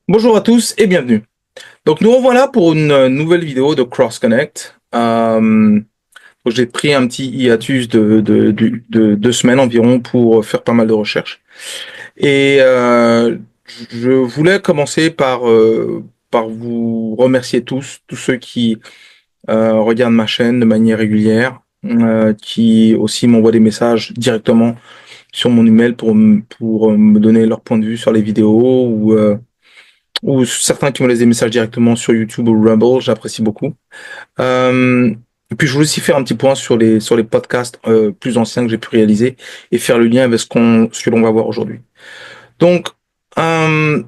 Bonjour à tous et bienvenue. Donc nous revoilà pour une nouvelle vidéo de Cross Connect. J'ai pris un petit hiatus de 2 semaines environ pour faire pas mal de recherches. Et je voulais commencer par vous remercier tous ceux qui regardent ma chaîne de manière régulière, qui aussi m'envoient des messages directement sur mon email pour me donner leur point de vue sur les vidéos ou certains qui me laissent des messages directement sur YouTube ou Rumble, j'apprécie beaucoup. Et puis je voulais aussi faire un petit point sur les podcasts plus anciens que j'ai pu réaliser et faire le lien avec ce que l'on va voir aujourd'hui. Donc, le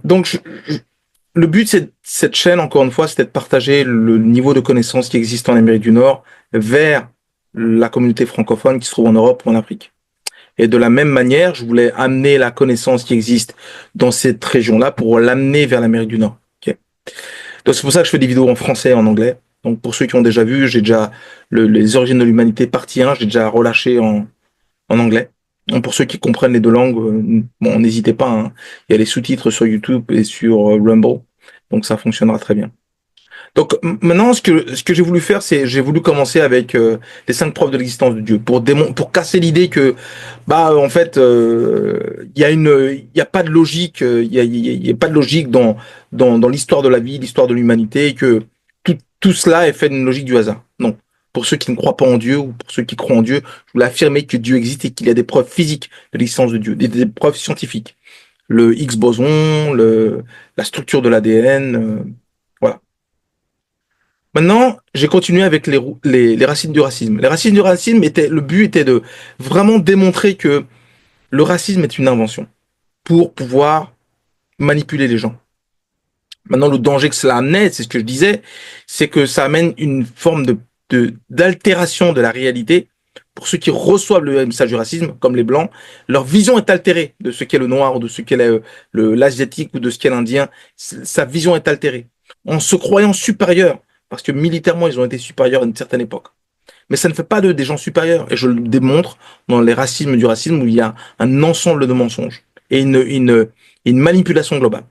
but de cette chaîne, encore une fois, c'était de partager le niveau de connaissances qui existe en Amérique du Nord vers la communauté francophone qui se trouve en Europe ou en Afrique. Et de la même manière, je voulais amener la connaissance qui existe dans cette région-là pour l'amener vers l'Amérique du Nord. Ok. Donc c'est pour ça que je fais des vidéos en français et en anglais. Donc pour ceux qui ont déjà vu, j'ai déjà les origines de l'humanité partie 1, j'ai déjà relâché en anglais. Donc pour ceux qui comprennent les deux langues, bon, n'hésitez pas, hein. Il y a les sous-titres sur YouTube et sur Rumble. Donc ça fonctionnera très bien. Donc maintenant, ce que j'ai voulu faire, c'est j'ai voulu commencer avec les 5 preuves de l'existence de Dieu pour casser l'idée que bah en fait il y a pas de logique, il y a pas de logique dans l'histoire de la vie, l'histoire de l'humanité, et que tout cela est fait d'une logique du hasard. Non. Pour ceux qui ne croient pas en Dieu ou pour ceux qui croient en Dieu, je voulais affirmer que Dieu existe et qu'il y a des preuves physiques de l'existence de Dieu, des preuves scientifiques. Le Higgs boson, la structure de l'ADN, voilà. Maintenant, j'ai continué avec les racines du racisme. Les racines du racisme le but était de vraiment démontrer que le racisme est une invention pour pouvoir manipuler les gens. Maintenant, le danger que cela amenait, c'est ce que je disais, c'est que ça amène une forme d'altération de la réalité. Pour ceux qui reçoivent le message du racisme, comme les blancs, leur vision est altérée de ce qu'est le noir ou de ce qu'est l'asiatique ou de ce qu'est l'indien. Sa vision est altérée en se croyant supérieur, parce que militairement, ils ont été supérieurs à une certaine époque. Mais ça ne fait pas d'eux des gens supérieurs. Et je le démontre dans les racismes du racisme où il y a un ensemble de mensonges et une manipulation globale.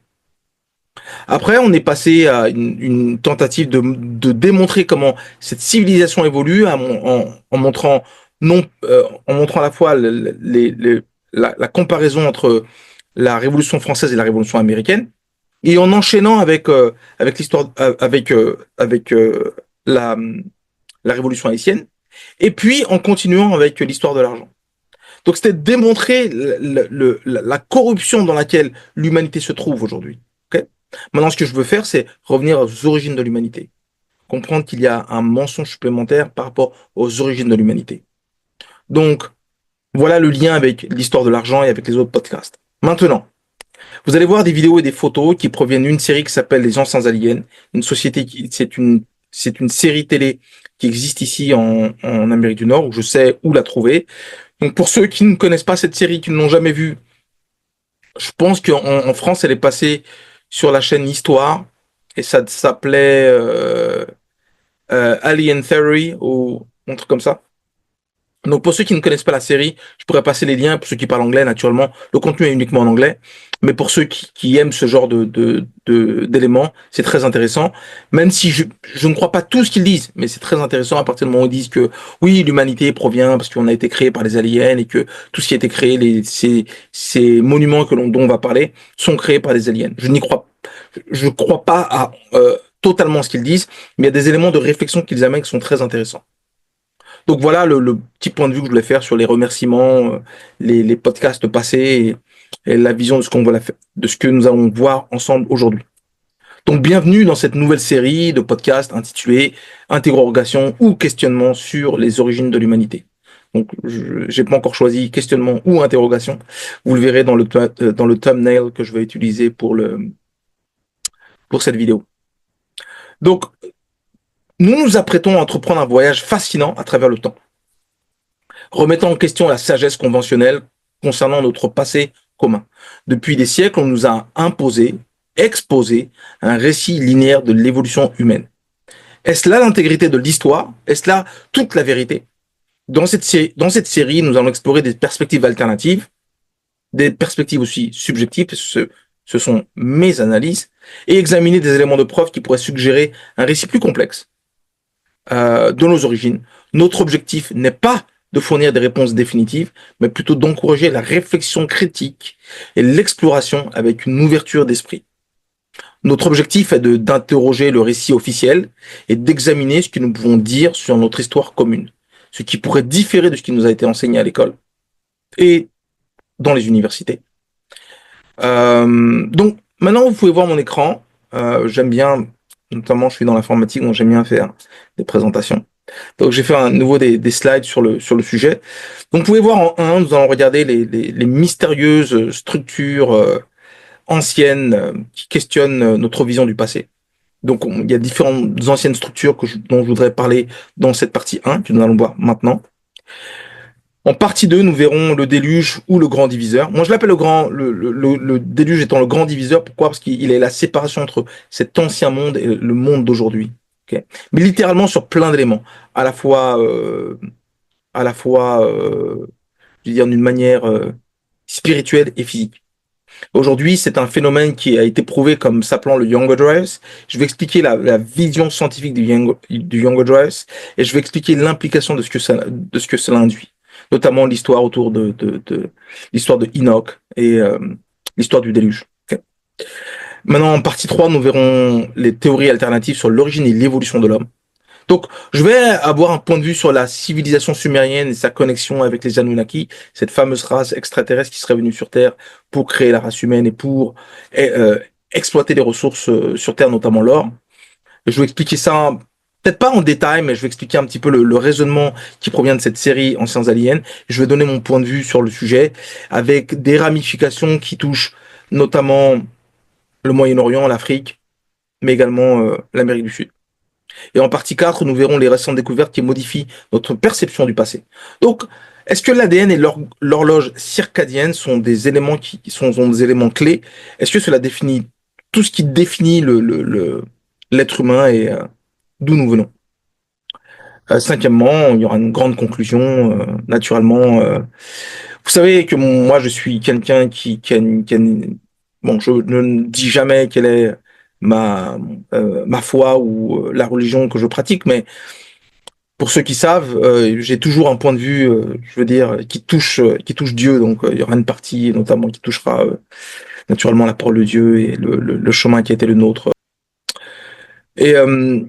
Après, on est passé à une tentative de démontrer comment cette civilisation évolue en montrant non, en montrant à la fois la comparaison entre la Révolution française et la Révolution américaine, et en enchaînant avec l'histoire, la, la Révolution haïtienne, et puis en continuant avec l'histoire de l'argent. Donc c'était démontrer la corruption dans laquelle l'humanité se trouve aujourd'hui. Ok. Maintenant, ce que je veux faire, c'est revenir aux origines de l'humanité. Comprendre qu'il y a un mensonge supplémentaire par rapport aux origines de l'humanité. Donc, voilà le lien avec l'histoire de l'argent et avec les autres podcasts. Maintenant, vous allez voir des vidéos et des photos qui proviennent d'une série qui s'appelle Les Anciens Aliens, une société c'est une série télé qui existe ici en Amérique du Nord, où je sais où la trouver. Donc pour ceux qui ne connaissent pas cette série, qui ne l'ont jamais vue, je pense qu'en France, elle est passée sur la chaîne Histoire et ça s'appelait Alien Theory ou un truc comme ça. Donc pour ceux qui ne connaissent pas la série, je pourrais passer les liens. Pour ceux qui parlent anglais, naturellement, le contenu est uniquement en anglais. Mais pour ceux qui aiment ce genre d'éléments, c'est très intéressant. Même si je ne crois pas tout ce qu'ils disent, mais c'est très intéressant à partir du moment où ils disent que oui, l'humanité provient parce qu'on a été créé par les aliens et que tout ce qui a été créé, ces monuments dont on va parler, sont créés par des aliens. Je crois pas à totalement ce qu'ils disent, mais il y a des éléments de réflexion qu'ils amènent qui sont très intéressants. Donc voilà le petit point de vue que je voulais faire sur les remerciements, les podcasts passés et la vision de de ce que nous allons voir ensemble aujourd'hui. Donc bienvenue dans cette nouvelle série de podcasts intitulée Interrogation ou questionnement sur les origines de l'humanité. Donc j'ai pas encore choisi questionnement ou interrogation. Vous le verrez dans le thumbnail que je vais utiliser pour cette vidéo. Donc nous nous apprêtons à entreprendre un voyage fascinant à travers le temps, remettant en question la sagesse conventionnelle concernant notre passé commun. Depuis des siècles, on nous a imposé, exposé un récit linéaire de l'évolution humaine. Est-ce là l'intégrité de l'histoire? Est-ce là toute la vérité? Dans cette série, nous allons explorer des perspectives alternatives, des perspectives aussi subjectives, ce sont mes analyses, et examiner des éléments de preuve qui pourraient suggérer un récit plus complexe de nos origines. Notre objectif n'est pas de fournir des réponses définitives, mais plutôt d'encourager la réflexion critique et l'exploration avec une ouverture d'esprit. Notre objectif est d'interroger le récit officiel et d'examiner ce que nous pouvons dire sur notre histoire commune, ce qui pourrait différer de ce qui nous a été enseigné à l'école et dans les universités. Donc maintenant, vous pouvez voir mon écran. J'aime bien, notamment je suis dans l'informatique, donc j'aime bien faire des présentations. Donc j'ai fait à nouveau des slides sur le sujet. Donc vous pouvez voir en 1, nous allons regarder les mystérieuses structures anciennes qui questionnent notre vision du passé. Donc il y a différentes anciennes structures dont je voudrais parler dans cette partie 1, que nous allons voir maintenant. En partie 2, nous verrons le déluge ou le grand diviseur. Moi, je l'appelle le déluge étant le grand diviseur. Pourquoi? Parce qu'il est la séparation entre cet ancien monde et le monde d'aujourd'hui. Okay, mais littéralement sur plein d'éléments. À la fois, je veux dire, d'une manière spirituelle et physique. Aujourd'hui, c'est un phénomène qui a été prouvé comme s'appelant le Younger Drives. Je vais expliquer la vision scientifique du Younger Drives et je vais expliquer l'implication de ce que cela induit, notamment l'histoire autour de l'histoire de Enoch et l'histoire du déluge. Okay. Maintenant, en partie 3, nous verrons les théories alternatives sur l'origine et l'évolution de l'homme. Donc, je vais avoir un point de vue sur la civilisation sumérienne et sa connexion avec les Anunnaki, cette fameuse race extraterrestre qui serait venue sur Terre pour créer la race humaine et pour exploiter les ressources sur Terre, notamment l'or. Je vais expliquer ça, peut-être pas en détail, mais je vais expliquer un petit peu le raisonnement qui provient de cette série Anciens Aliens. Je vais donner mon point de vue sur le sujet, avec des ramifications qui touchent notamment le Moyen-Orient, l'Afrique, mais également l'Amérique du Sud. Et en partie 4, nous verrons les récentes découvertes qui modifient notre perception du passé. Donc, est-ce que l'ADN et l'horloge circadienne sont des éléments sont des éléments clés? Est-ce que cela définit tout ce qui définit l'être humain et d'où nous venons? Cinquièmement, il y aura une grande conclusion, naturellement. Vous savez que moi, je suis quelqu'un bon, je ne dis jamais quelle est ma foi ou la religion que je pratique, mais pour ceux qui savent, j'ai toujours un point de vue, je veux dire, qui touche Dieu. Donc, il y aura une partie, notamment, qui touchera naturellement la parole de Dieu et le chemin qui a été le nôtre. Et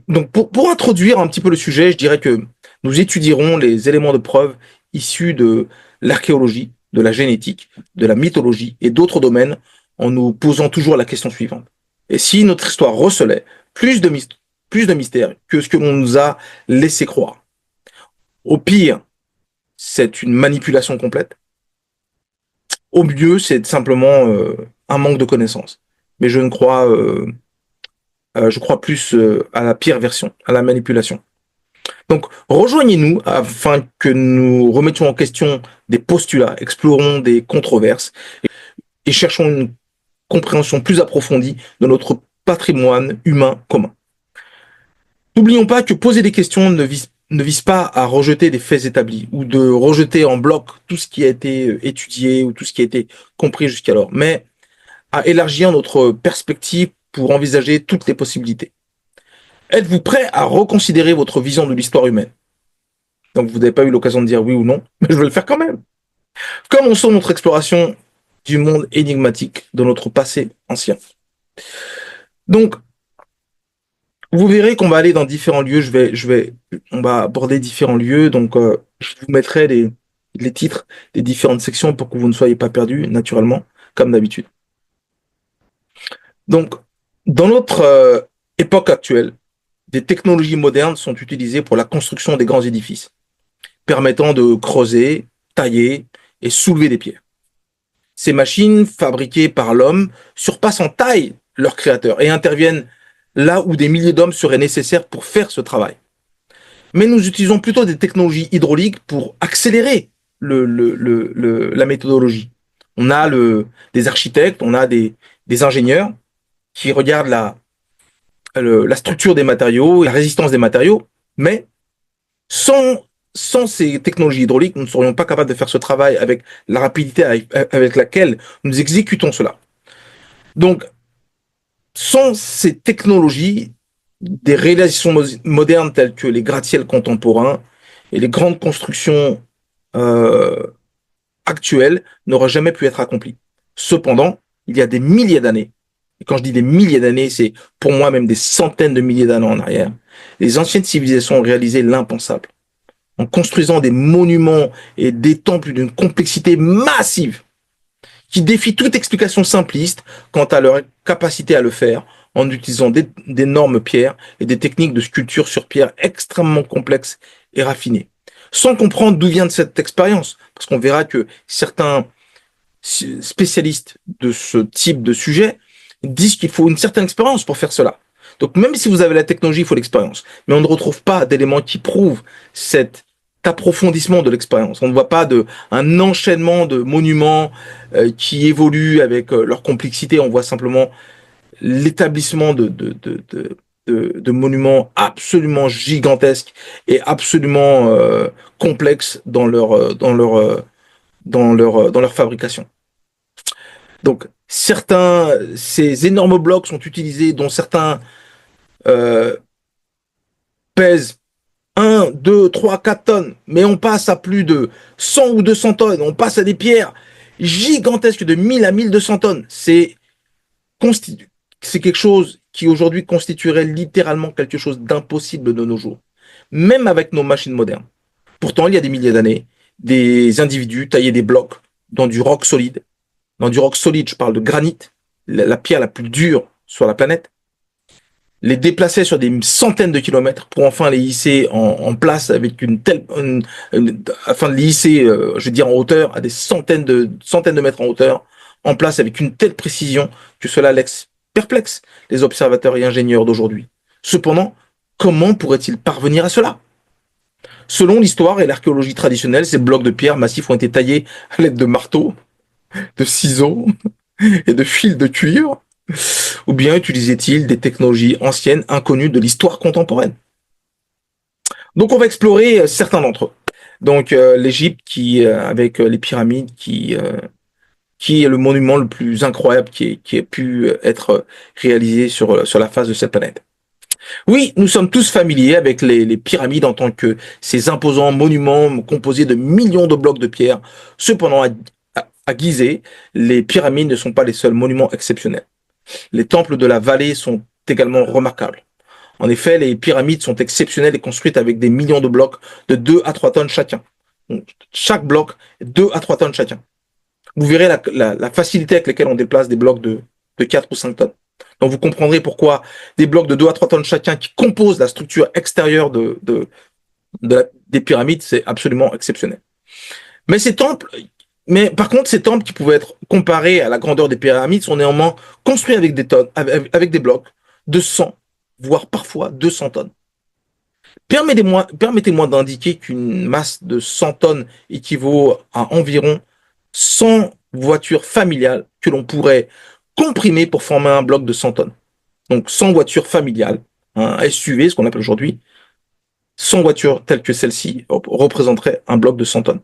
donc, pour introduire un petit peu le sujet, je dirais que nous étudierons les éléments de preuve issus de l'archéologie, de la génétique, de la mythologie et d'autres domaines, en nous posant toujours la question suivante. Et si notre histoire recelait plus de mystères que ce que l'on nous a laissé croire? Au pire, c'est une manipulation complète. Au mieux, c'est simplement un manque de connaissances. Mais je crois plus à la pire version, à la manipulation. Donc, rejoignez-nous afin que nous remettions en question des postulats, explorons des controverses et cherchons une compréhension plus approfondie de notre patrimoine humain commun. N'oublions pas que poser des questions ne vise pas à rejeter des faits établis ou de rejeter en bloc tout ce qui a été étudié ou tout ce qui a été compris jusqu'alors, mais à élargir notre perspective pour envisager toutes les possibilités. Êtes-vous prêt à reconsidérer votre vision de l'histoire humaine? Donc vous n'avez pas eu l'occasion de dire oui ou non, mais je vais le faire quand même. Commençons notre exploration du monde énigmatique de notre passé ancien. Donc, vous verrez qu'on va aller dans différents lieux. On va aborder différents lieux. Donc, je vous mettrai les titres des différentes sections pour que vous ne soyez pas perdus, naturellement, comme d'habitude. Donc, dans notre époque actuelle, des technologies modernes sont utilisées pour la construction des grands édifices, permettant de creuser, tailler et soulever des pierres. Ces machines, fabriquées par l'homme, surpassent en taille leurs créateurs et interviennent là où des milliers d'hommes seraient nécessaires pour faire ce travail. Mais nous utilisons plutôt des technologies hydrauliques pour accélérer la méthodologie. On a des architectes, on a des ingénieurs qui regardent la structure des matériaux, la résistance des matériaux, mais sans ces technologies hydrauliques, nous ne serions pas capables de faire ce travail avec la rapidité avec laquelle nous exécutons cela. Donc, sans ces technologies, des réalisations modernes telles que les gratte-ciels contemporains et les grandes constructions euh, actuelles n'auraient jamais pu être accomplies. Cependant, il y a des milliers d'années, et quand je dis des milliers d'années, c'est pour moi même des centaines de milliers d'années en arrière, les anciennes civilisations ont réalisé l'impensable en construisant des monuments et des temples d'une complexité massive qui défient toute explication simpliste quant à leur capacité à le faire en utilisant d'énormes pierres et des techniques de sculpture sur pierre extrêmement complexes et raffinées. Sans comprendre d'où vient cette expérience, parce qu'on verra que certains spécialistes de ce type de sujet disent qu'il faut une certaine expérience pour faire cela. Donc même si vous avez la technologie, il faut l'expérience. Mais on ne retrouve pas d'éléments qui prouvent cet approfondissement de l'expérience. On ne voit pas un enchaînement de monuments qui évoluent avec leur complexité. On voit simplement l'établissement de monuments absolument gigantesques et absolument complexes dans leur fabrication. Donc, ces énormes blocs sont utilisés, dont certains euh, pèsent 1, 2, 3, 4 tonnes, mais on passe à plus de 100 ou 200 tonnes. On passe à des pierres gigantesques de 1000 à 1200 tonnes. C'est quelque chose qui aujourd'hui constituerait littéralement quelque chose d'impossible de nos jours, même avec nos machines modernes. Pourtant, il y a des milliers d'années, des individus taillaient des blocs dans du roc solide. Dans du roc solide, je parle de granit, la pierre la plus dure sur la planète, les déplaçaient sur des centaines de kilomètres pour enfin les hisser en place avec afin de les hisser, je veux dire, en hauteur, à des centaines de mètres en hauteur, en place avec une telle précision que cela laisse perplexe les observateurs et ingénieurs d'aujourd'hui. Cependant, comment pourraient-ils parvenir à cela? Selon l'histoire et l'archéologie traditionnelle, ces blocs de pierre massifs ont été taillés à l'aide de marteaux, de ciseaux et de fils de cuivre, ou bien utilisait-il des technologies anciennes inconnues de l'histoire contemporaine? Donc on va explorer certains d'entre eux. Donc l'Égypte avec les pyramides qui est le monument le plus incroyable qui ait pu être réalisé sur la face de cette planète. Oui, nous sommes tous familiers avec les pyramides en tant que ces imposants monuments composés de millions de blocs de pierre. Cependant, à Gizeh, les pyramides ne sont pas les seuls monuments exceptionnels. Les temples de la vallée sont également remarquables. En effet, les pyramides sont exceptionnelles et construites avec des millions de blocs de 2 à 3 tonnes chacun. Donc, chaque bloc, 2 à 3 tonnes chacun. Vous verrez la facilité avec laquelle on déplace des blocs de 4 ou 5 tonnes. Donc vous comprendrez pourquoi des blocs de 2 à 3 tonnes chacun qui composent la structure extérieure des pyramides, c'est absolument exceptionnel. Mais par contre, ces temples qui pouvaient être comparés à la grandeur des pyramides sont néanmoins construits avec avec des blocs de 100, voire parfois 200 tonnes. Permettez-moi d'indiquer qu'une masse de 100 tonnes équivaut à environ 100 voitures familiales que l'on pourrait comprimer pour former un bloc de 100 tonnes. Donc 100 voitures familiales, un SUV, ce qu'on appelle aujourd'hui, 100 voitures telles que celle-ci représenteraient un bloc de 100 tonnes.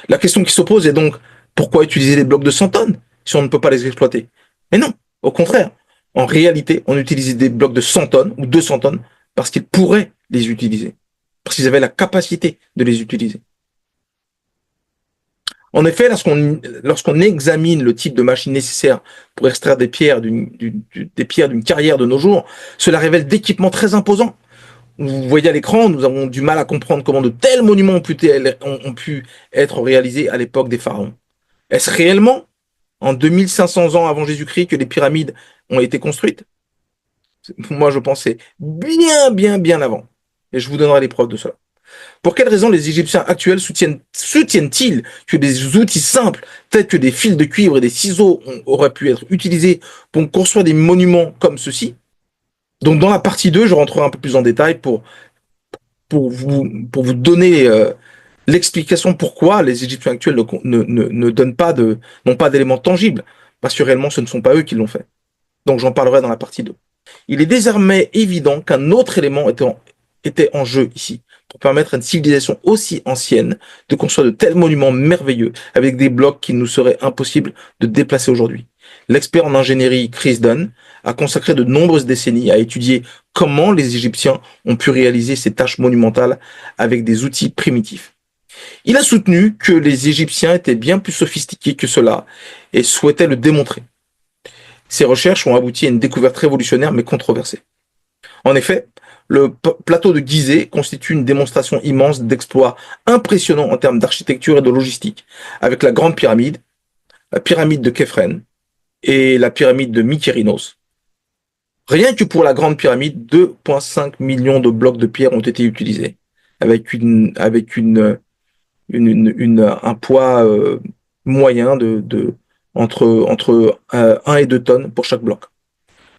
La question qui s'oppose est donc, pourquoi utiliser des blocs de 100 tonnes si on ne peut pas les exploiter? Mais non, au contraire. En réalité, on utilisait des blocs de 100 tonnes ou 200 tonnes parce qu'ils pourraient les utiliser, parce qu'ils avaient la capacité de les utiliser. En effet, lorsqu'on examine le type de machine nécessaire pour extraire des pierres d'une carrière de nos jours, cela révèle d'équipements très imposants. Vous voyez à l'écran, nous avons du mal à comprendre comment de tels monuments ont pu être réalisés à l'époque des pharaons. Est-ce réellement en 2500 ans avant Jésus-Christ que les pyramides ont été construites? Moi, je pensais bien avant. Et je vous donnerai les preuves de cela. Pour quelles raisons les Égyptiens actuels soutiennent-ils que des outils simples, tels que des fils de cuivre et des ciseaux, auraient pu être utilisés pour construire des monuments comme ceux-ci? Donc, dans la partie 2, je rentrerai un peu plus en détail pour vous donner l'explication pourquoi les Égyptiens actuels n'ont pas d'éléments tangibles, parce que réellement, ce ne sont pas eux qui l'ont fait. Donc, j'en parlerai dans la partie 2. Il est désormais évident qu'un autre élément était en jeu ici, pour permettre à une civilisation aussi ancienne de construire de tels monuments merveilleux avec des blocs qu'il nous serait impossible de déplacer aujourd'hui. L'expert en ingénierie Chris Dunn a consacré de nombreuses décennies à étudier comment les Égyptiens ont pu réaliser ces tâches monumentales avec des outils primitifs. Il a soutenu que les Égyptiens étaient bien plus sophistiqués que cela et souhaitait le démontrer. Ces recherches ont abouti à une découverte révolutionnaire mais controversée. En effet, le plateau de Gizeh constitue une démonstration immense d'exploits impressionnants en termes d'architecture et de logistique, avec la Grande Pyramide, la pyramide de Képhren et la pyramide de Mykérinos. Rien que pour la Grande Pyramide, 2,5 millions de blocs de pierre ont été utilisés, avec un poids moyen entre 1 et 2 tonnes pour chaque bloc.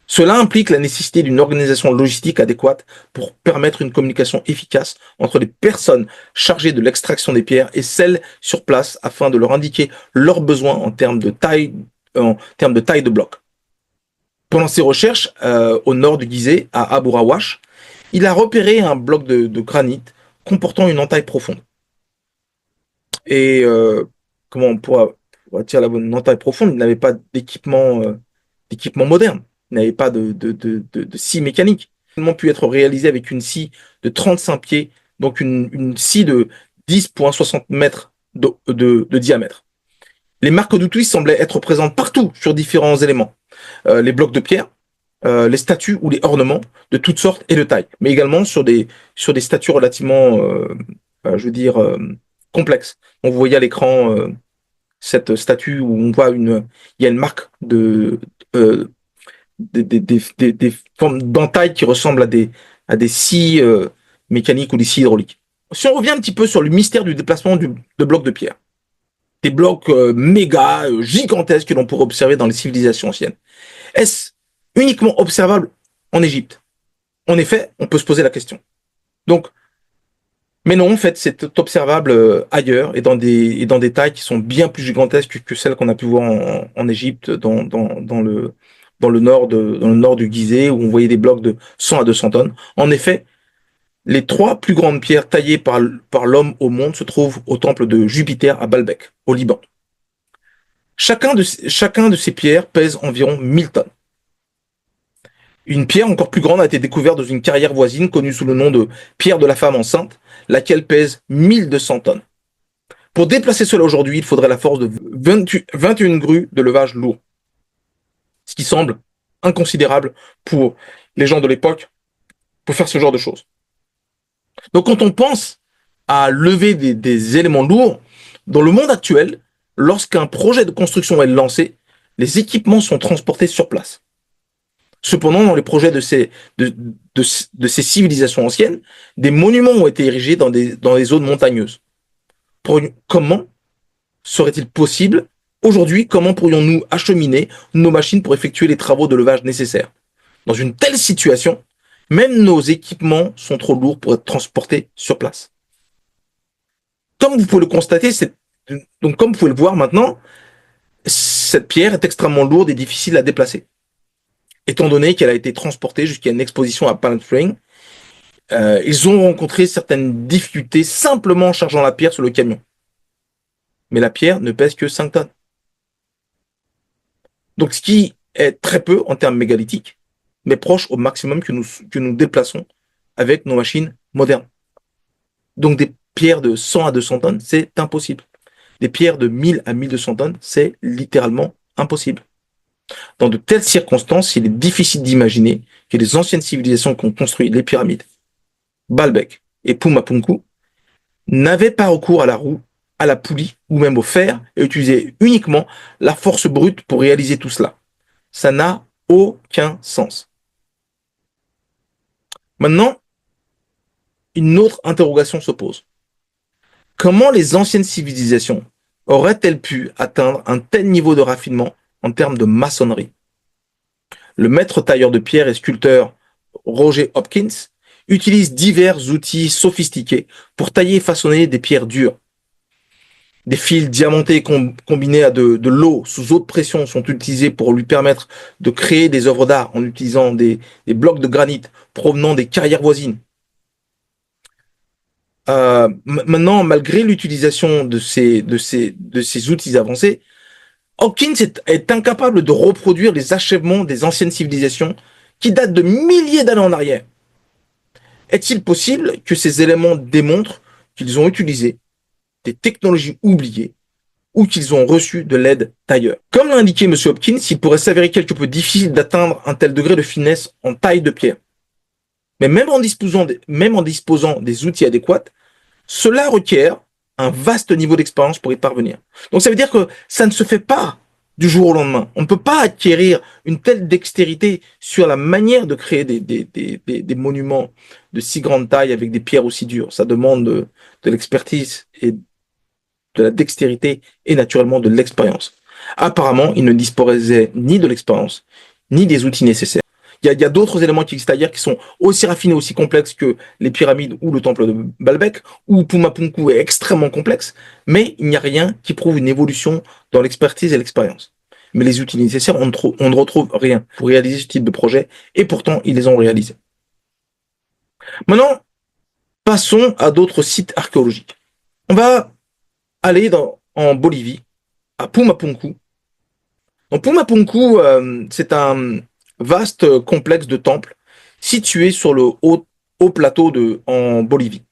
Cela implique la nécessité d'une organisation logistique adéquate pour permettre une communication efficace entre les personnes chargées de l'extraction des pierres et celles sur place afin de leur indiquer leurs besoins en termes de taille de bloc. Pendant ses recherches au nord du Gizeh, à Abu Rawash, il a repéré un bloc de granit comportant une entaille profonde. Et comment on pourra dire la bonne entaille profonde, il n'avait pas d'équipement moderne. Il n'avait pas de scie mécanique. Il a pu être réalisé avec une scie de 35 pieds, donc une scie de 10,60 mètres de diamètre. Les marques d'outils semblaient être présentes partout sur différents éléments. Les blocs de pierre, les statues ou les ornements de toutes sortes et de tailles, mais également sur des statues relativement, complexes. On voyait à l'écran cette statue où on voit il y a une marque euh, des formes d'entailles qui ressemblent à des scies mécaniques ou des scies hydrauliques. Si on revient un petit peu sur le mystère du déplacement de blocs de pierre, des blocs méga, gigantesques que l'on pourrait observer dans les civilisations anciennes. Est-ce uniquement observable en Égypte? En effet, on peut se poser la question. Donc, mais non, en fait, c'est observable ailleurs et dans des tailles qui sont bien plus gigantesques que celles qu'on a pu voir en Égypte, dans le nord du Gizeh, où on voyait des blocs de 100 à 200 tonnes. En effet, les 3 plus grandes pierres taillées par l'homme au monde se trouvent au temple de Jupiter à Baalbek, au Liban. Chacun de ces pierres pèse environ 1000 tonnes. Une pierre encore plus grande a été découverte dans une carrière voisine connue sous le nom de pierre de la femme enceinte, laquelle pèse 1200 tonnes. Pour déplacer cela aujourd'hui, il faudrait la force de 21 grues de levage lourd, ce qui semble inconsidérable pour les gens de l'époque pour faire ce genre de choses. Donc quand on pense à lever des éléments lourds, dans le monde actuel, lorsqu'un projet de construction est lancé, les équipements sont transportés sur place. Cependant, dans les projets de ces civilisations anciennes, des monuments ont été érigés dans des zones montagneuses. Comment serait-il possible aujourd'hui, comment pourrions-nous acheminer nos machines pour effectuer les travaux de levage nécessaires? Dans une telle situation, même nos équipements sont trop lourds pour être transportés sur place. Comme vous pouvez le constater, donc comme vous pouvez le voir maintenant, cette pierre est extrêmement lourde et difficile à déplacer. Étant donné qu'elle a été transportée jusqu'à une exposition à Palm Springs, ils ont rencontré certaines difficultés simplement en chargeant la pierre sur le camion. Mais la pierre ne pèse que 5 tonnes. Donc ce qui est très peu en termes mégalithiques, mais proche au maximum que nous déplaçons avec nos machines modernes. Donc des pierres de 100 à 200 tonnes, c'est impossible. Des pierres de 1000 à 1200 tonnes, c'est littéralement impossible. Dans de telles circonstances, il est difficile d'imaginer que les anciennes civilisations qui ont construit les pyramides, Baalbek et Pumapunku, n'avaient pas recours à la roue, à la poulie ou même au fer et utilisaient uniquement la force brute pour réaliser tout cela. Ça n'a aucun sens. Maintenant, une autre interrogation se pose. Comment les anciennes civilisations auraient-elles pu atteindre un tel niveau de raffinement en termes de maçonnerie? Le maître tailleur de pierre et sculpteur Roger Hopkins utilise divers outils sophistiqués pour tailler et façonner des pierres dures. Des fils diamantés combinés à de l'eau sous haute pression sont utilisés pour lui permettre de créer des œuvres d'art en utilisant des blocs de granit provenant des carrières voisines. Maintenant, malgré l'utilisation de ces outils avancés, Hawkins est incapable de reproduire les achèvements des anciennes civilisations qui datent de milliers d'années en arrière. Est-il possible que ces éléments démontrent qu'ils ont utilisé des technologies oubliées ou qu'ils ont reçu de l'aide d'ailleurs? Comme l'a indiqué M. Hopkins, il pourrait s'avérer quelque peu difficile d'atteindre un tel degré de finesse en taille de pierre. Mais même en disposant des outils adéquats, cela requiert un vaste niveau d'expérience pour y parvenir. Donc ça veut dire que ça ne se fait pas du jour au lendemain. On ne peut pas acquérir une telle dextérité sur la manière de créer des monuments de si grande taille avec des pierres aussi dures. Ça demande de l'expertise et de la dextérité et naturellement de l'expérience. Apparemment, il ne disposait ni de l'expérience, ni des outils nécessaires. Il y a d'autres éléments qui existent ailleurs qui sont aussi raffinés, aussi complexes que les pyramides ou le temple de Baalbek, ou Pumapunku est extrêmement complexe, mais il n'y a rien qui prouve une évolution dans l'expertise et l'expérience. Mais les outils nécessaires, on ne retrouve rien pour réaliser ce type de projet, et pourtant, ils les ont réalisés. Maintenant, passons à d'autres sites archéologiques. On va aller en Bolivie, à Pumapunku. Donc Pumapunku, c'est un vaste complexe de temples situé sur le haut plateau en Bolivie.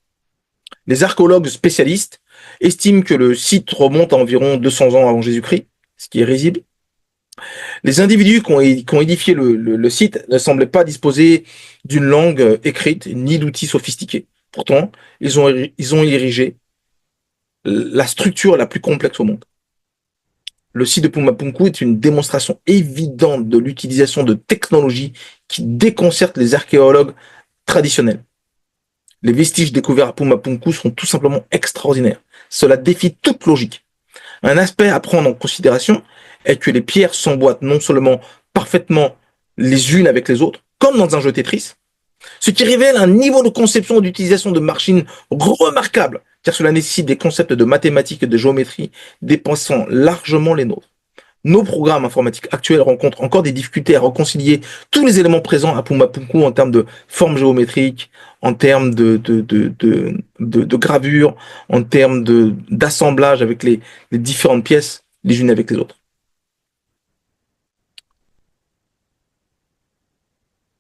Les archéologues spécialistes estiment que le site remonte à environ 200 ans avant Jésus-Christ, ce qui est risible. Les individus qui ont édifié le site ne semblaient pas disposer d'une langue écrite ni d'outils sophistiqués. Pourtant, ils ont érigé la structure la plus complexe au monde. Le site de Pumapunku est une démonstration évidente de l'utilisation de technologies qui déconcertent les archéologues traditionnels. Les vestiges découverts à Pumapunku sont tout simplement extraordinaires. Cela défie toute logique. Un aspect à prendre en considération est que les pierres s'emboîtent non seulement parfaitement les unes avec les autres, comme dans un jeu Tetris, ce qui révèle un niveau de conception et d'utilisation de machines remarquable, car cela nécessite des concepts de mathématiques et de géométrie dépassant largement les nôtres. Nos programmes informatiques actuels rencontrent encore des difficultés à réconcilier tous les éléments présents à Pumapunku en termes de forme géométrique, en termes de gravure, en termes d'assemblage avec les différentes pièces les unes avec les autres.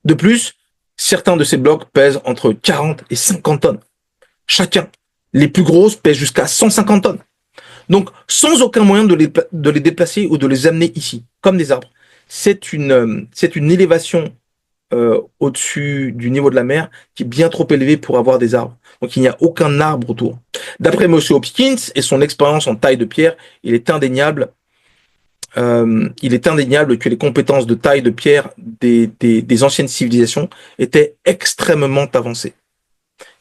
De plus, certains de ces blocs pèsent entre 40 et 50 tonnes chacun. Les plus grosses pèsent jusqu'à 150 tonnes. Donc, sans aucun moyen de les déplacer ou de les amener ici, comme des arbres. C'est une élévation au-dessus du niveau de la mer qui est bien trop élevée pour avoir des arbres. Donc, il n'y a aucun arbre autour. D'après M. Hopkins et son expérience en taille de pierre, il est indéniable que les compétences de taille de pierre des anciennes civilisations étaient extrêmement avancées,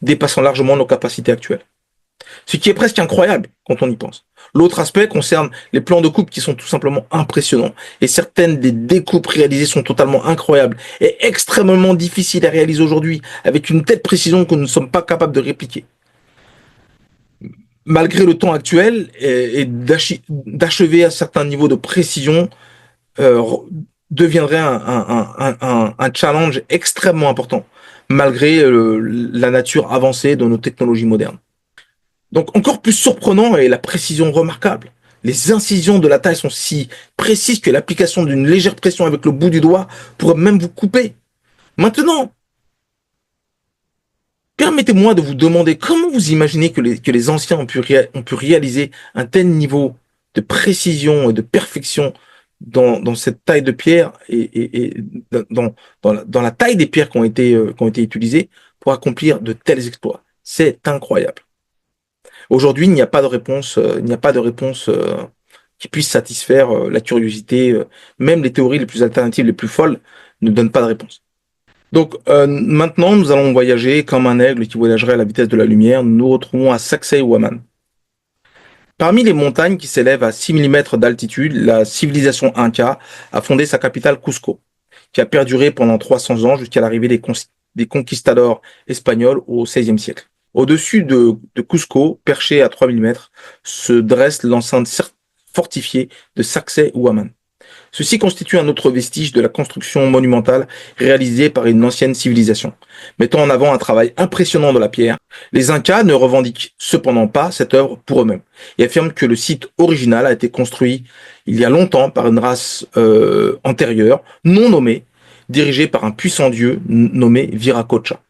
dépassant largement nos capacités actuelles. Ce qui est presque incroyable quand on y pense. L'autre aspect concerne les plans de coupe qui sont tout simplement impressionnants. Et certaines des découpes réalisées sont totalement incroyables et extrêmement difficiles à réaliser aujourd'hui avec une telle précision que nous ne sommes pas capables de répliquer. Malgré le temps actuel et d'achever un certain niveau de précision euh, deviendrait un challenge extrêmement important malgré la nature avancée de nos technologies modernes. Donc encore plus surprenant est la précision remarquable. Les incisions de la taille sont si précises que l'application d'une légère pression avec le bout du doigt pourrait même vous couper. Maintenant, permettez-moi de vous demander comment vous imaginez que les anciens ont pu réaliser un tel niveau de précision et de perfection dans cette taille de pierre et dans la taille des pierres qui ont été utilisées pour accomplir de tels exploits. C'est incroyable. Aujourd'hui, il n'y a pas de réponse qui puisse satisfaire la curiosité. Même les théories les plus alternatives, les plus folles, ne donnent pas de réponse. Donc maintenant, nous allons voyager comme un aigle qui voyagerait à la vitesse de la lumière. Nous nous retrouvons à Sacsayhuaman. Parmi les montagnes qui s'élèvent à 6 000 mètres d'altitude, la civilisation Inca a fondé sa capitale Cusco, qui a perduré pendant 300 ans jusqu'à l'arrivée des conquistadors espagnols au XVIe siècle. Au-dessus de Cusco, perché à 3 000 mètres, se dresse l'enceinte fortifiée de Sacsayhuaman. Ceci constitue un autre vestige de la construction monumentale réalisée par une ancienne civilisation, mettant en avant un travail impressionnant de la pierre. Les Incas ne revendiquent cependant pas cette œuvre pour eux-mêmes et affirment que le site original a été construit il y a longtemps par une race antérieure, non nommée, dirigée par un puissant dieu nommé Viracocha.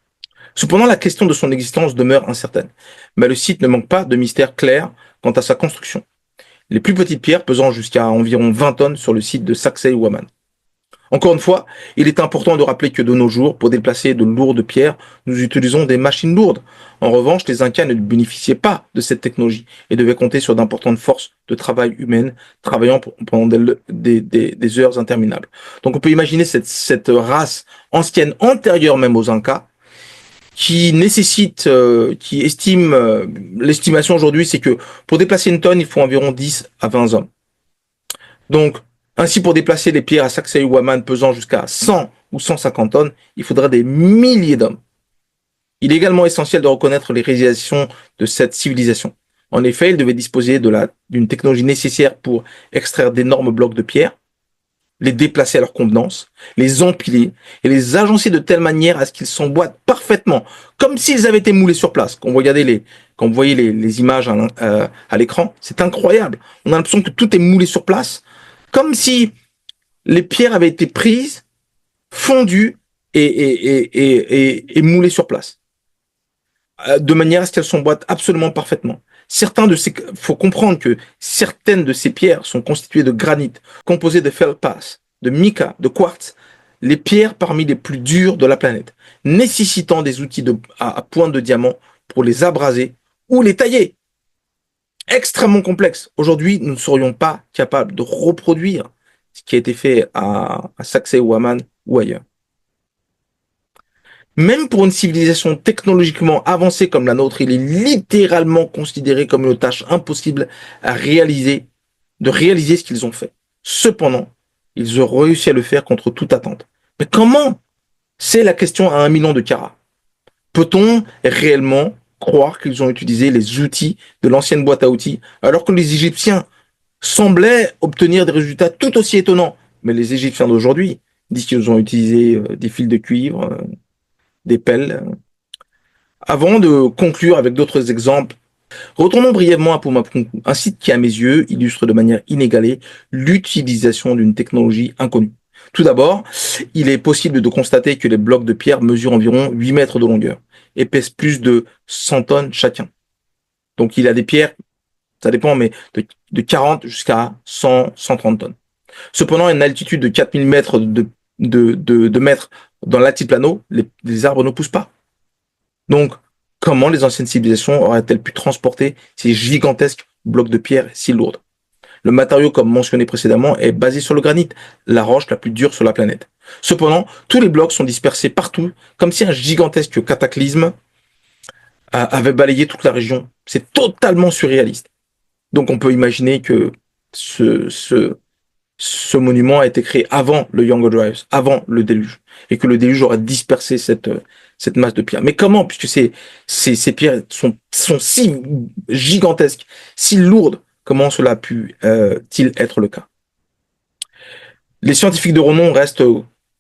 Cependant, la question de son existence demeure incertaine, mais le site ne manque pas de mystères clairs quant à sa construction. Les plus petites pierres pesant jusqu'à environ 20 tonnes sur le site de Sacsayhuaman. Encore une fois, il est important de rappeler que de nos jours, pour déplacer de lourdes pierres, nous utilisons des machines lourdes. En revanche, les Incas ne bénéficiaient pas de cette technologie et devaient compter sur d'importantes forces de travail humaines travaillant pendant des heures interminables. Donc on peut imaginer cette race ancienne antérieure même aux Incas qui nécessite, qui estime, l'estimation aujourd'hui, c'est que pour déplacer une tonne, il faut environ 10 à 20 hommes. Donc, ainsi, pour déplacer les pierres à Sacsayhuaman pesant jusqu'à 100 ou 150 tonnes, il faudra des milliers d'hommes. Il est également essentiel de reconnaître les réalisations de cette civilisation. En effet, ils devaient disposer d'une technologie nécessaire pour extraire d'énormes blocs de pierre, les déplacer à leur convenance, les empiler et les agencer de telle manière à ce qu'ils s'emboîtent parfaitement, comme s'ils avaient été moulés sur place. Quand vous voyez les images à l'écran, c'est incroyable. On a l'impression que tout est moulé sur place, comme si les pierres avaient été prises, fondues et moulées sur place, de manière à ce qu'elles s'emboîtent absolument parfaitement. Faut comprendre que certaines de ces pierres sont constituées de granit, composées de feldspath, de mica, de quartz, les pierres parmi les plus dures de la planète, nécessitant des outils à pointe de diamant pour les abraser ou les tailler. Extrêmement complexe. Aujourd'hui, nous ne serions pas capables de reproduire ce qui a été fait à Sacsayhuaman ou ailleurs. Même pour une civilisation technologiquement avancée comme la nôtre, il est littéralement considéré comme une tâche impossible de réaliser ce qu'ils ont fait. Cependant, ils ont réussi à le faire contre toute attente. Mais comment? C'est la question à 1 million de carats. Peut-on réellement croire qu'ils ont utilisé les outils de l'ancienne boîte à outils alors que les Égyptiens semblaient obtenir des résultats tout aussi étonnants? Mais les Égyptiens d'aujourd'hui disent qu'ils ont utilisé des fils de cuivre, des pelles. Avant de conclure avec d'autres exemples, retournons brièvement à Pumapunku, un site qui, à mes yeux, illustre de manière inégalée l'utilisation d'une technologie inconnue. Tout d'abord, il est possible de constater que les blocs de pierre mesurent environ 8 mètres de longueur et pèsent plus de 100 tonnes chacun. Donc il y a des pierres, ça dépend, mais de 40 jusqu'à 100, 130 tonnes. Cependant, à une altitude de 4000 mètres de mètres dans l'altiplano, les arbres ne poussent pas. Donc, comment les anciennes civilisations auraient-elles pu transporter ces gigantesques blocs de pierre si lourds? Le matériau, comme mentionné précédemment, est basé sur le granit, la roche la plus dure sur la planète. Cependant, tous les blocs sont dispersés partout, comme si un gigantesque cataclysme avait balayé toute la région. C'est totalement surréaliste. Donc, on peut imaginer que ce monument a été créé avant le Younger Dryas, avant le déluge, et que le déluge aurait dispersé cette masse de pierres. Mais comment, puisque ces pierres sont si gigantesques, si lourdes, comment cela a pu-t-il être le cas? Les scientifiques de renom restent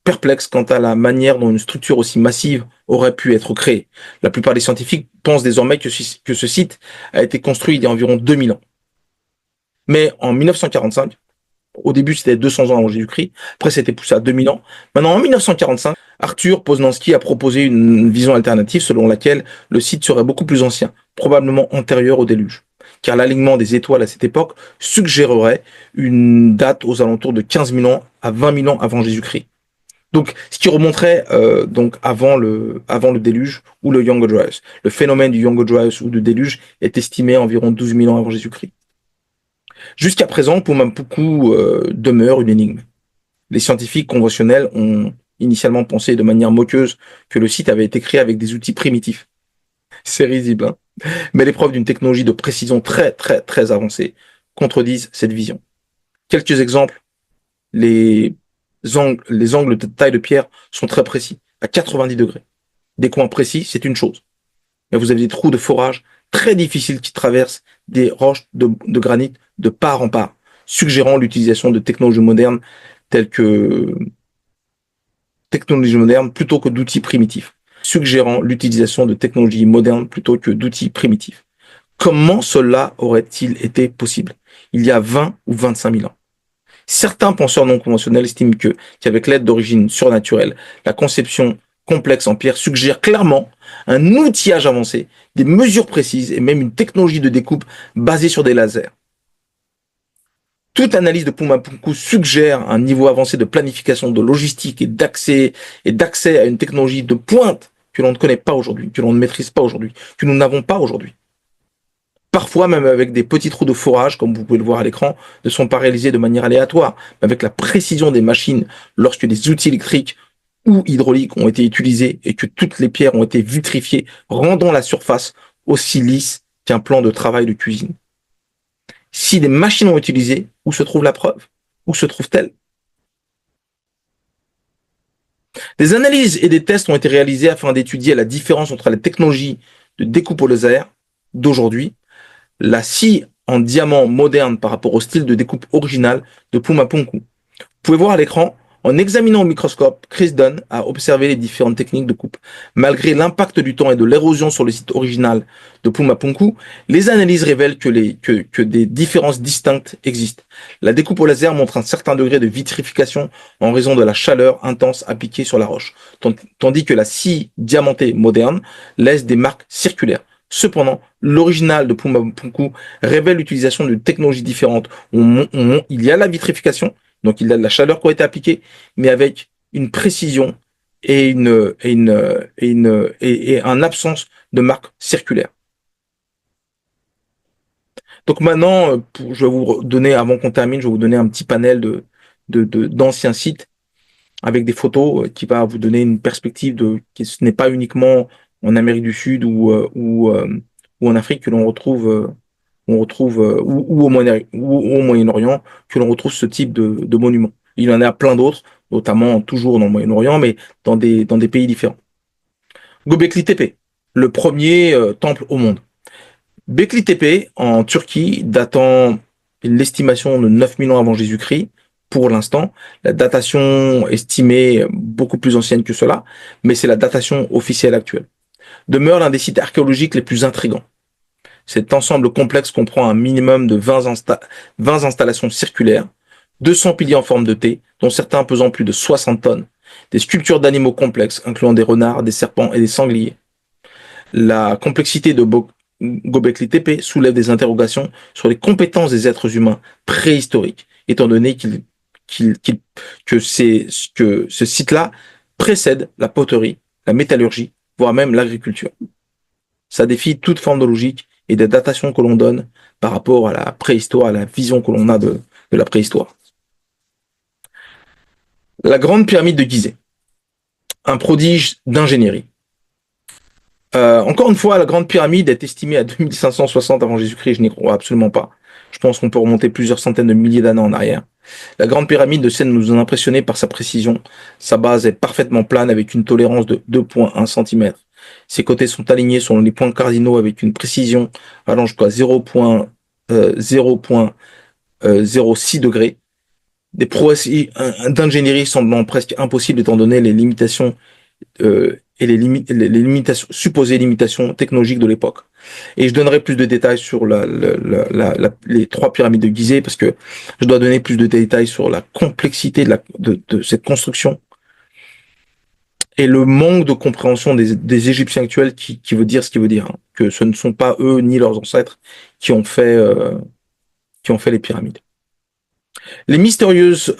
perplexes quant à la manière dont une structure aussi massive aurait pu être créée. La plupart des scientifiques pensent désormais que ce site a été construit il y a environ 2000 ans. Mais en 1945, au début, c'était 200 ans avant Jésus-Christ. Après, c'était poussé à 2000 ans. Maintenant, en 1945, Arthur Poznański a proposé une vision alternative selon laquelle le site serait beaucoup plus ancien, probablement antérieur au déluge. Car l'alignement des étoiles à cette époque suggérerait une date aux alentours de 15 000 ans à 20 000 ans avant Jésus-Christ. Donc, ce qui remonterait donc avant le déluge ou le Younger Dryas. Le phénomène du Younger Dryas ou du déluge est estimé à environ 12 000 ans avant Jésus-Christ. Jusqu'à présent, Pumapunku demeure une énigme. Les scientifiques conventionnels ont initialement pensé de manière moqueuse que le site avait été créé avec des outils primitifs. C'est risible, hein? Mais les preuves d'une technologie de précision très, très, très avancée contredisent cette vision. Quelques exemples. Les angles de taille de pierre sont très précis, à 90 degrés. Des coins précis, c'est une chose. Mais vous avez des trous de forage très difficiles qui traversent des roches de granit de part en part. suggérant l'utilisation de technologies modernes plutôt que d'outils primitifs. Suggérant l'utilisation de technologies modernes plutôt que d'outils primitifs. Comment cela aurait-il été possible il y a 20 ou 25 000 ans? Certains penseurs non conventionnels estiment qu'avec l'aide d'origine surnaturelle, la conception complexe en pierre suggère clairement un outillage avancé, des mesures précises et même une technologie de découpe basée sur des lasers. Toute analyse de Pumapunku suggère un niveau avancé de planification, de logistique et d'accès à une technologie de pointe que l'on ne connaît pas aujourd'hui, que l'on ne maîtrise pas aujourd'hui, que nous n'avons pas aujourd'hui. Parfois, même avec des petits trous de forage, comme vous pouvez le voir à l'écran, ne sont pas réalisés de manière aléatoire, mais avec la précision des machines lorsque des outils électriques ou hydrauliques ont été utilisés et que toutes les pierres ont été vitrifiées, rendant la surface aussi lisse qu'un plan de travail de cuisine. Si des machines ont utilisé, où se trouve la preuve? Où se trouve-t-elle? Des analyses et des tests ont été réalisés afin d'étudier la différence entre la technologie de découpe au laser d'aujourd'hui, la scie en diamant moderne par rapport au style de découpe original de Pumapunku. Vous pouvez voir à l'écran, en examinant au microscope, Chris Dunn a observé les différentes techniques de coupe. Malgré l'impact du temps et de l'érosion sur le site original de Pumapunku, les analyses révèlent que des différences distinctes existent. La découpe au laser montre un certain degré de vitrification en raison de la chaleur intense appliquée sur la roche, tandis que la scie diamantée moderne laisse des marques circulaires. Cependant, l'original de Pumapunku révèle l'utilisation de technologies différentes. Il y a la vitrification, donc il y a de la chaleur qui a été appliquée, mais avec une précision et un absence de marque circulaire. Donc maintenant, je vais vous donner, avant qu'on termine, je vais vous donner un petit panel d'anciens sites avec des photos qui va vous donner une perspective que ce n'est pas uniquement en Amérique du Sud ou en Afrique que l'on retrouve, ou au Moyen-Orient que l'on retrouve ce type de monuments. Il y en a plein d'autres, notamment toujours dans le Moyen-Orient, mais dans des pays différents. Göbekli Tepe, le premier temple au monde. Göbekli Tepe, en Turquie, datant l'estimation de 9 000 ans avant Jésus-Christ, pour l'instant, la datation estimée beaucoup plus ancienne que cela, mais c'est la datation officielle actuelle, demeure l'un des sites archéologiques les plus intrigants. Cet ensemble complexe comprend un minimum de 20 installations circulaires, 200 piliers en forme de T, dont certains pesant plus de 60 tonnes, des sculptures d'animaux complexes, incluant des renards, des serpents et des sangliers. La complexité de Göbekli Tepe soulève des interrogations sur les compétences des êtres humains préhistoriques, étant donné que ce site-là précède la poterie, la métallurgie, voire même l'agriculture. Ça défie toute forme de logique et des datations que l'on donne par rapport à la préhistoire, à la vision que l'on a de la préhistoire. La grande pyramide de Gizeh, un prodige d'ingénierie. Encore une fois, la grande pyramide est estimée à 2560 avant Jésus-Christ, je n'y crois absolument pas. Je pense qu'on peut remonter plusieurs centaines de milliers d'années en arrière. La grande pyramide de Sène nous a impressionnés par sa précision. Sa base est parfaitement plane avec une tolérance de 2,1 cm. Ses côtés sont alignés selon les points cardinaux avec une précision allant jusqu'à 0,06 degrés. Des prouesses d'ingénierie semblant presque impossibles étant donné les limitations et les supposées limitations technologiques de l'époque. Et je donnerai plus de détails sur les 3 pyramides de Gizeh parce que je dois donner plus de détails sur la complexité de cette construction et le manque de compréhension des Égyptiens actuels qui veut dire ce qu'il veut dire, hein, que ce ne sont pas eux ni leurs ancêtres qui ont fait les pyramides. Les mystérieuses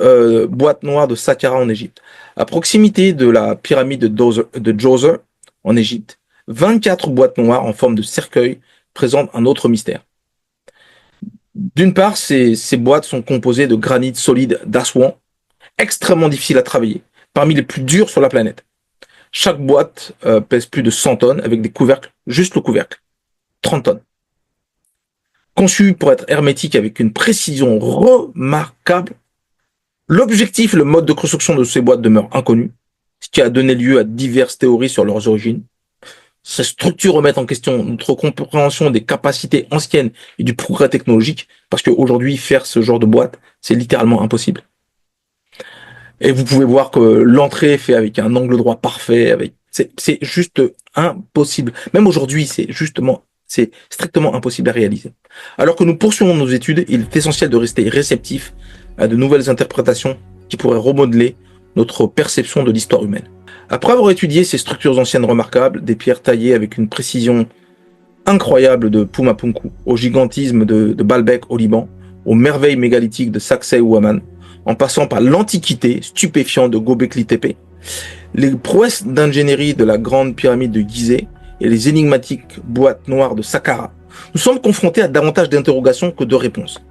boîtes noires de Saqqara en Égypte. À proximité de la pyramide de Djoser en Égypte, 24 boîtes noires en forme de cercueil présentent un autre mystère. D'une part, ces boîtes sont composées de granit solide d'Assouan, extrêmement difficile à travailler, parmi les plus durs sur la planète. Chaque boîte pèse plus de 100 tonnes avec des couvercles, juste le couvercle, 30 tonnes. Conçu pour être hermétique avec une précision remarquable, l'objectif et le mode de construction de ces boîtes demeurent inconnus, ce qui a donné lieu à diverses théories sur leurs origines. Ces structures remettent en question notre compréhension des capacités anciennes et du progrès technologique, parce qu'aujourd'hui, faire ce genre de boîte, c'est littéralement impossible. Et vous pouvez voir que l'entrée est faite avec un angle droit parfait, c'est juste impossible. Même aujourd'hui, c'est strictement impossible à réaliser. Alors que nous poursuivons nos études, il est essentiel de rester réceptif à de nouvelles interprétations qui pourraient remodeler notre perception de l'histoire humaine. Après avoir étudié ces structures anciennes remarquables, des pierres taillées avec une précision incroyable de Pumapunku, au gigantisme de Baalbek au Liban, aux merveilles mégalithiques de Saksei ou Aman, en passant par l'antiquité stupéfiante de Göbekli Tepe, les prouesses d'ingénierie de la grande pyramide de Gizeh et les énigmatiques boîtes noires de Saqqara, nous sommes confrontés à davantage d'interrogations que de réponses.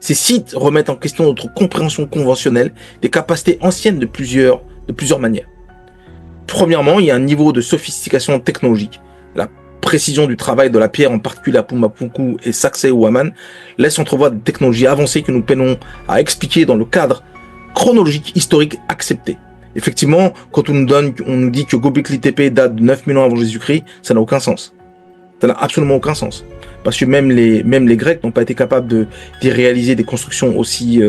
Ces sites remettent en question notre compréhension conventionnelle des capacités anciennes de plusieurs manières. Premièrement, il y a un niveau de sophistication technologique. La précision du travail de la pierre, en particulier à Pumapunku et Saksei ou Aman, laisse entrevoir des technologies avancées que nous peinons à expliquer dans le cadre chronologique historique accepté. Effectivement, quand on nous dit que Göbekli Tepe date de 9000 ans avant Jésus-Christ, ça n'a aucun sens. Ça n'a absolument aucun sens. Parce que même les Grecs n'ont pas été capables d'y réaliser des constructions aussi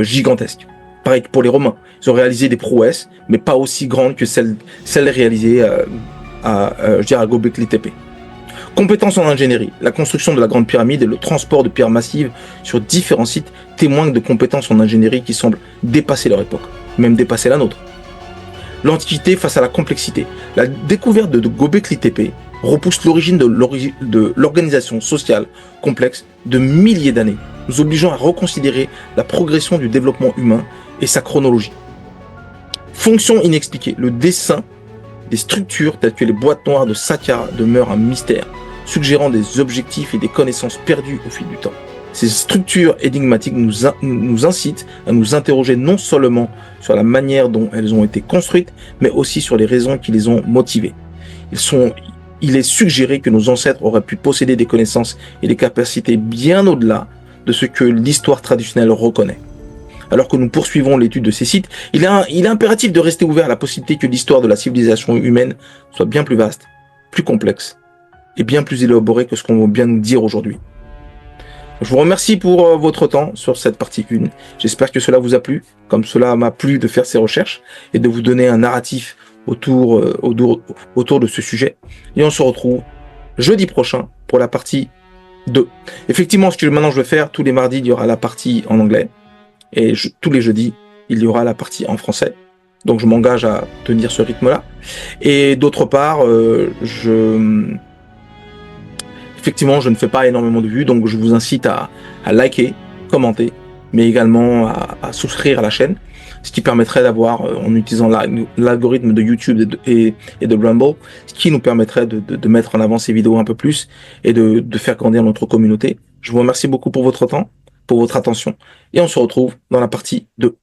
gigantesques. Pareil que pour les Romains. Ils ont réalisé des prouesses, mais pas aussi grandes que celles réalisées à Göbekli Tepe. Compétences en ingénierie. La construction de la Grande Pyramide et le transport de pierres massives sur différents sites témoignent de compétences en ingénierie qui semblent dépasser leur époque, même dépasser la nôtre. L'Antiquité face à la complexité. La découverte de Göbekli Tepe repousse l'origine de l'organisation sociale complexe de milliers d'années, nous obligeant à reconsidérer la progression du développement humain et sa chronologie. Fonction inexpliquée. Le dessin des structures telles que les boîtes noires de Saqqara demeure un mystère, suggérant des objectifs et des connaissances perdues au fil du temps. Ces structures énigmatiques nous incitent à nous interroger non seulement sur la manière dont elles ont été construites, mais aussi sur les raisons qui les ont motivées. Il est suggéré que nos ancêtres auraient pu posséder des connaissances et des capacités bien au-delà de ce que l'histoire traditionnelle reconnaît. Alors que nous poursuivons l'étude de ces sites, il est impératif de rester ouvert à la possibilité que l'histoire de la civilisation humaine soit bien plus vaste, plus complexe et bien plus élaborée que ce qu'on veut bien nous dire aujourd'hui. Je vous remercie pour votre temps sur cette partie 1. J'espère que cela vous a plu, comme cela m'a plu de faire ces recherches et de vous donner un narratif autour de ce sujet. Et on se retrouve jeudi prochain pour la partie 2. Effectivement, ce que maintenant je vais faire, tous les mardis, il y aura la partie en anglais. Et tous les jeudis, il y aura la partie en français. Donc je m'engage à tenir ce rythme-là. Et d'autre part, effectivement, je ne fais pas énormément de vues, donc je vous incite à liker, commenter, mais également à souscrire à la chaîne, ce qui permettrait d'avoir, en utilisant l'algorithme de YouTube et de Rumble, ce qui nous permettrait de mettre en avant ces vidéos un peu plus et de faire grandir notre communauté. Je vous remercie beaucoup pour votre temps, pour votre attention, et on se retrouve dans la partie 2.